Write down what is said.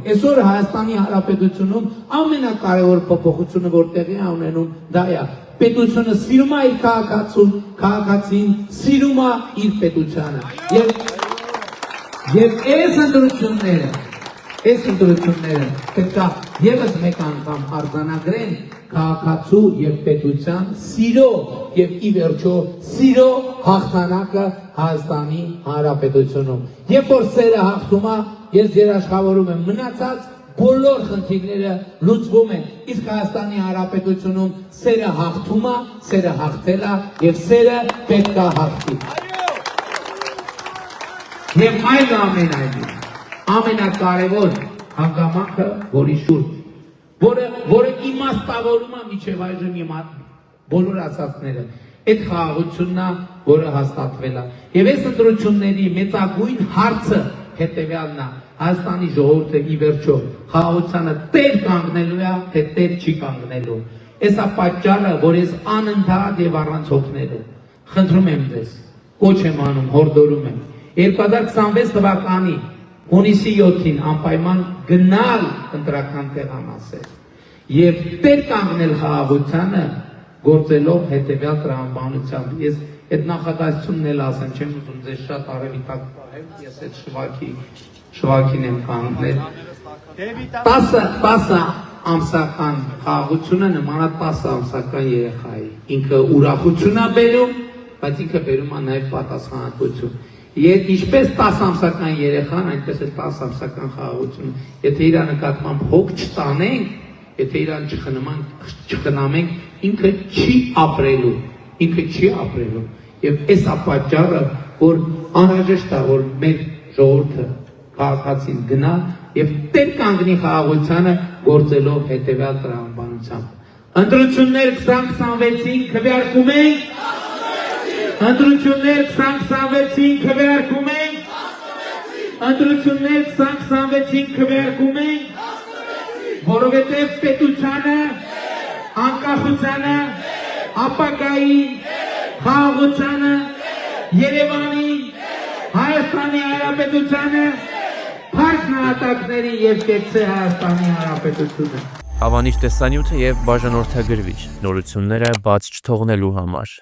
Այսօր Հայաստանի Հանրապետությունում ամենակարևոր փոփոխությունը որտեղի է ունենում դա է պետությունը սիրում է իր քաղաքացին սիրում է իր պետությանը եւ այս ընտրությունները պետք է եւս մեկ անգամ արձանագրեն քաղաքացու եւ պետության սիրո եւ ի վերջո սիրո հաղթանակը Հայաստանի Հանրապետությունում երբ որ սերը հաղթում է ես երաշխավորում եմ մնացած բոլոր խնդիրները լուծվում են իսկ Հայաստանի Հանրապետությունում սերը հաղթում է սերը հաղթել է եւ սերը պետք է հաղթի եւ այլամենայնիվ ամենակարևոր հանգամանքը որի շուրջ որը իմաստավորում է միջև այժմ բոլոր ասածները այդ խաղաղությունն է որը հաստատվել է եւ այս ընտրությունների մեծագույն հարցը հետեւյալն է Հայաստանի ժողովուրդը ի վերջո խաղաղությանը տեր կանգնելու է թե տեր չի կանգնելու Էսա պատճառը որ ես անընդհատ եւ առանց հոգնելու խնդրում եմ ձեզ կոչ եմ անում հորդորում եմ 2026 թվականի հունիսի 7-ին անպայման գնալ ընտրական տեղամասեր եւ տեր կանգնել խաղաղությանը գործելով հետեւյալ տրամաբանությամբ ես այդ նախադասությունն էլ ասեմ չեմ ուզում ձեզ շատ արևի տակ պահել ես այդ շվակին եմ կանգնել 10 ամսական խաղաղությունը նմանա 10 ամսական երեխայի ինքը ուրախություն է բերում բայց ինքը բերում է նաեւ պատասխանատվություն Եվ ինչպես 10 ամսական երեխան, այնպես էլ 10 ամսական խաղաղություն, եթե իրան նկատմամբ հոգ չտանենք, եթե իրան չխնամենք, ինքը չի ապրելու, Եվ այս ապաճառը, որ անհրաժեշտ է, որ մեր ժողովուրդը քաղաքացին գնա եւ տեր կանգնի խաղաղությանը գործելով հետեւյալ տրամաբանությամբ։ Ընտրություններ 2026-ին քվեարկում ենք Ընտրություններ 2026-ին քվեարկում ենք Ընտրություններ 2026-ին քվեարկում ենք որովհետև պետությանը անկախությանը ապագայի խաղաղությանը Երևանի Հայաստանի Հանրապետությանը փառք նահատակների եւ կեցե Հայաստանի Հանրապետությունը Ավանիշ տեսանյութը եւ բաժանորդագրվիչ նորությունները բաց չթողնելու համար